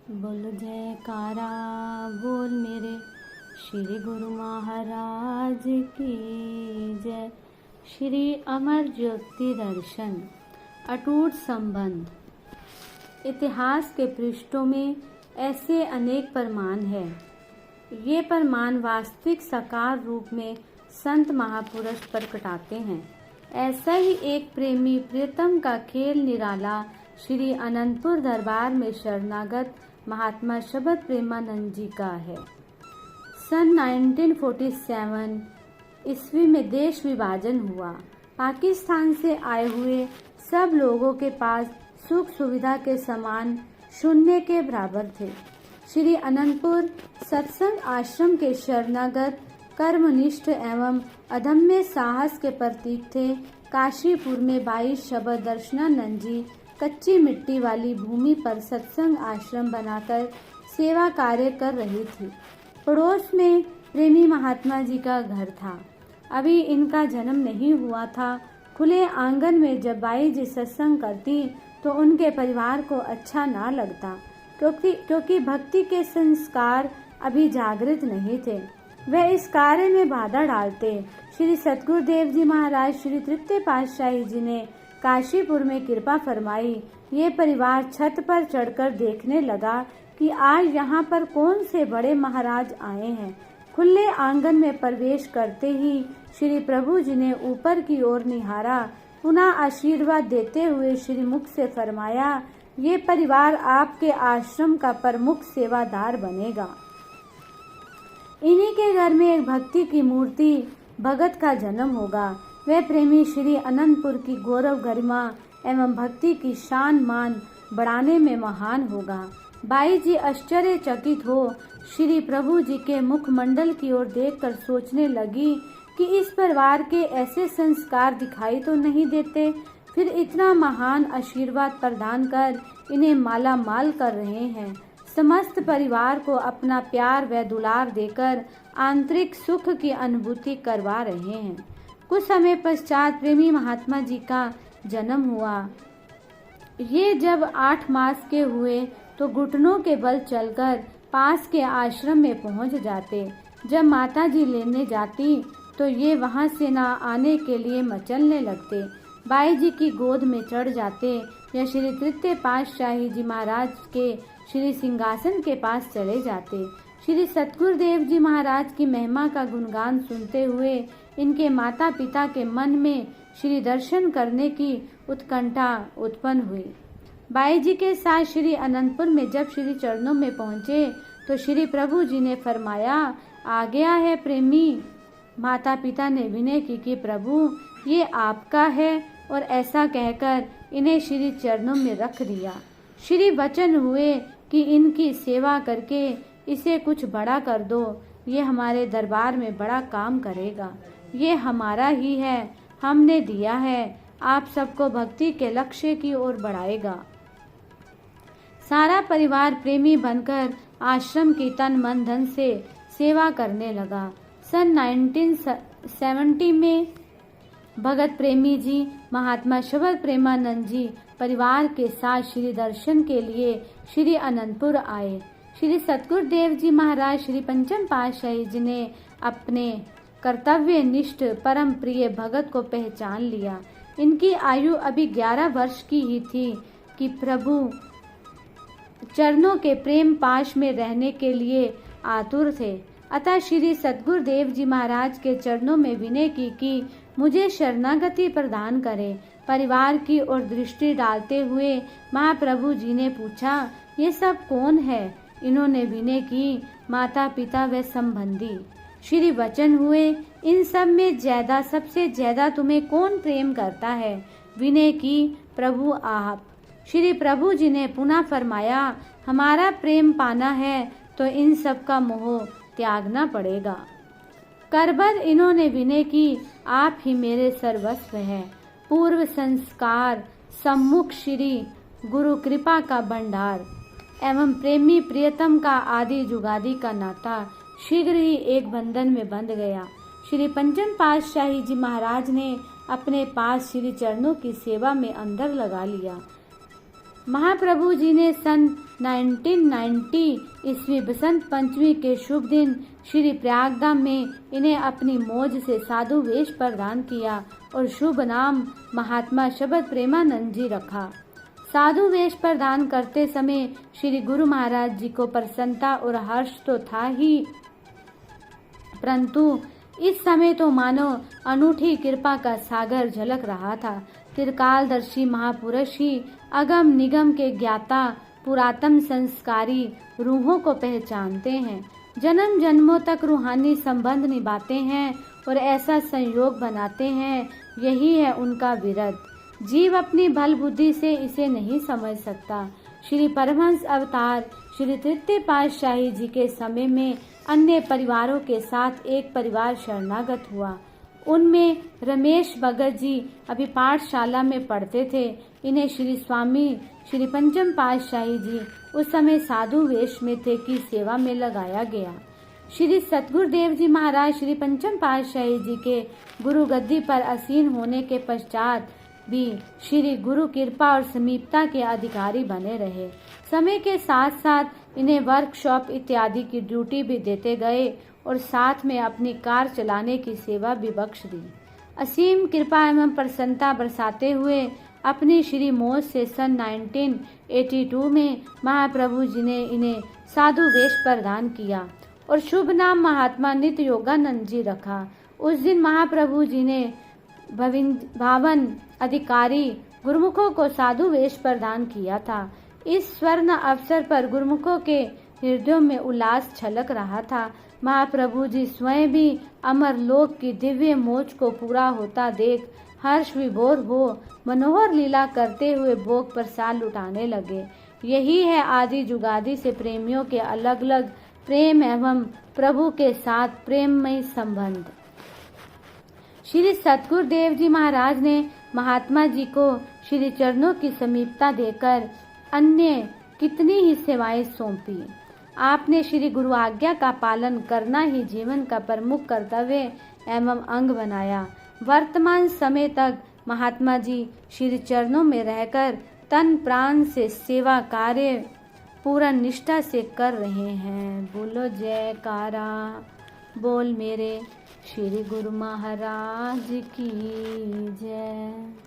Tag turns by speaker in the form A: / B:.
A: बोल जयकारा बोल मेरे श्री गुरु महाराज की जय। श्री अमर ज्योति दर्शन अटूट संबंध। इतिहास के पृष्ठों में ऐसे अनेक प्रमाण हैं। ये प्रमाण वास्तविक साकार रूप में संत महापुरुष प्रकटाते हैं। ऐसा ही एक प्रेमी प्रियतम का खेल निराला श्री अनंतपुर दरबार में शरणागत महात्मा शबद प्रेमानंद जी का है। सन 1947 ईस्वी में देश विभाजन हुआ। पाकिस्तान से आए हुए सब लोगों के पास सुख सुविधा के समान शून्य के बराबर थे। श्री अनंतपुर सत्संग आश्रम के शरणागत कर्मनिष्ठ एवं अदम्य साहस के प्रतीक थे। काशीपुर में 22 शबद दर्शनानंद जी कच्ची मिट्टी वाली भूमि पर सत्संग आश्रम बनाकर सेवा कार्य कर रही थी। पड़ोस में प्रेमी महात्मा जी का घर था। अभी इनका जन्म नहीं हुआ था। खुले आंगन में जब बाई जी सत्संग करती तो उनके परिवार को अच्छा ना लगता, क्योंकि भक्ति के संस्कार अभी जागृत नहीं थे। वे इस कार्य में बाधा डालते। श्री सतगुरुदेव जी महाराज श्री तृतीय पातशाही जी ने काशीपुर में कृपा फरमाई। ये परिवार छत पर चढ़कर देखने लगा कि आज यहाँ पर कौन से बड़े महाराज आए हैं। खुले आंगन में प्रवेश करते ही श्री प्रभु जी ने ऊपर की ओर निहारा। पुनः आशीर्वाद देते हुए श्री मुख से फरमाया, ये परिवार आपके आश्रम का प्रमुख सेवादार बनेगा। इन्हीं के घर में एक भक्ति की मूर्ति भगत का जन्म होगा। वह प्रेमी श्री अनंतपुर की गौरव गरिमा एवं भक्ति की शान मान बढ़ाने में महान होगा। बाई जी आश्चर्यचकित हो श्री प्रभु जी के मुखमंडल की ओर देखकर सोचने लगी कि इस परिवार के ऐसे संस्कार दिखाई तो नहीं देते, फिर इतना महान आशीर्वाद प्रदान कर इन्हें माला माल कर रहे हैं। समस्त परिवार को अपना प्यार व दुलार देकर आंतरिक सुख की अनुभूति करवा रहे हैं। कुछ समय पश्चात प्रेमी महात्मा जी का जन्म हुआ। ये जब 8 मास के हुए तो घुटनों के बल चलकर पास के आश्रम में पहुंच जाते। जब माता जी लेने जाती तो ये वहां से ना आने के लिए मचलने लगते। बाई जी की गोद में चढ़ जाते या श्री तृतीय पातशाही जी महाराज के श्री सिंहासन के पास चले जाते। श्री सतगुरुदेव जी महाराज की महिमा का गुणगान सुनते हुए इनके माता पिता के मन में श्री दर्शन करने की उत्कंठा उत्पन्न हुई। बाई जी के साथ श्री अनंतपुर में जब श्री चरणों में पहुँचे तो श्री प्रभु जी ने फरमाया, आ गया है प्रेमी। माता पिता ने विनय की कि प्रभु ये आपका है, और ऐसा कहकर इन्हें श्री चरणों में रख दिया। श्री वचन हुए कि इनकी सेवा करके इसे कुछ बड़ा कर दो। ये हमारे दरबार में बड़ा काम करेगा। ये हमारा ही है, हमने दिया है, आप सबको भक्ति के लक्ष्य की ओर बढ़ाएगा। सारा परिवार प्रेमी बनकर आश्रम की तन मन धन से सेवा करने लगा। सन 1970 में भगत प्रेमी जी महात्मा शबद प्रेमानंद जी परिवार के साथ श्री दर्शन के लिए श्री अनंतपुर आए। श्री सतगुरुदेव जी महाराज श्री पंचम पातशाही जी ने अपने कर्तव्य निष्ठ परम प्रिय भगत को पहचान लिया। इनकी आयु अभी 11 वर्ष की ही थी कि प्रभु चरणों के प्रेम पाश में रहने के लिए आतुर थे। अतः श्री सतगुरुदेव जी महाराज के चरणों में विनय की कि मुझे शरणागति प्रदान करें। परिवार की ओर दृष्टि डालते हुए महाप्रभु जी ने पूछा, ये सब कौन है? इन्होंने विनय की, माता पिता व संबंधी। श्री वचन हुए, इन सब में सबसे ज्यादा तुम्हें कौन प्रेम करता है? विनय की, प्रभु आप। श्री प्रभु जी ने पुनः फरमाया, हमारा प्रेम पाना है तो इन सब का मोह त्यागना पड़ेगा। करबद इन्होंने विनय की, आप ही मेरे सर्वस्व हैं। पूर्व संस्कार सम्मुख श्री गुरु कृपा का भंडार एवं प्रेमी प्रियतम का आदि जुगादि का नाता शीघ्र ही एक बंधन में बंध गया। श्री पंचम पातशाही जी महाराज ने अपने पास श्री चरणों की सेवा में अंदर लगा लिया। महाप्रभु जी ने सन 1990 ईस्वी बसंत पंचमी के शुभ दिन श्री प्रयागधाम में इन्हें अपनी मौज से साधु वेश प्रदान किया और शुभ नाम महात्मा शबद प्रेमानंद जी रखा। साधु वेश प्रदान करते समय श्री गुरु महाराज जी को प्रसन्नता और हर्ष तो था ही, परंतु इस समय तो मानो अनूठी कृपा का सागर झलक रहा था। त्रिकालदर्शी महापुरुष ही अगम निगम के ज्ञाता, पुरातन संस्कारी रूहों को पहचानते हैं, जन्म जन्मों तक रूहानी संबंध निभाते हैं और ऐसा संयोग बनाते हैं। यही है उनका विरत। जीव अपनी बल बुद्धि से इसे नहीं समझ सकता। श्री परमहंस अवतार श्री तृतीय पातशाही जी के समय में अन्य परिवारों के साथ एक परिवार शरणागत हुआ। उनमें रमेश भगत जी अभी पाठशाला में पढ़ते थे। इन्हें श्री स्वामी श्री पंचम पातशाही जी उस समय साधु वेश में थे की सेवा में लगाया गया। श्री सतगुरुदेव जी महाराज श्री पंचम पातशाही जी के गुरु गद्दी पर आसीन होने के पश्चात भी श्री गुरु कृपा और समीपता के अधिकारी बने रहे। समय के साथ साथ इन्हें वर्कशॉप इत्यादि की ड्यूटी भी देते गए और साथ में अपनी कार चलाने की सेवा भी बख्श दी। असीम कृपा एवं प्रसन्नता बरसाते हुए अपनी श्री मौज से सन 1982 में महाप्रभु जी ने इन्हें साधु वेश प्रदान किया और शुभ नाम महात्मा नित्य योगानंद जी रखा। उस दिन महाप्रभु जी ने भावन अधिकारी गुरुमुखों को साधु वेश प्रदान किया था। इस स्वर्ण अवसर पर गुरुमुखों के हृदयों में उल्लास छलक रहा था। महाप्रभु जी स्वयं भी अमर लोक की दिव्य मौज को पूरा होता देख हर्ष विभोर हो मनोहर लीला करते हुए भोग प्रसाद लुटाने लगे। यही है आदि जुगादि से प्रेमियों के अलग अलग प्रेम एवं प्रभु के साथ प्रेममय संबंध। श्री सतगुरुदेव जी महाराज ने महात्मा जी को श्री चरणों की समीपता देकर अन्य कितनी ही सेवाएं सौंपी। आपने श्री गुरु आज्ञा का पालन करना ही जीवन का प्रमुख कर्तव्य एवं अंग बनाया। वर्तमान समय तक महात्मा जी श्री चरणों में रहकर तन प्राण से सेवा कार्य पूरा निष्ठा से कर रहे हैं। बोलो जयकारा बोल मेरे श्री गुरु महाराज की जय।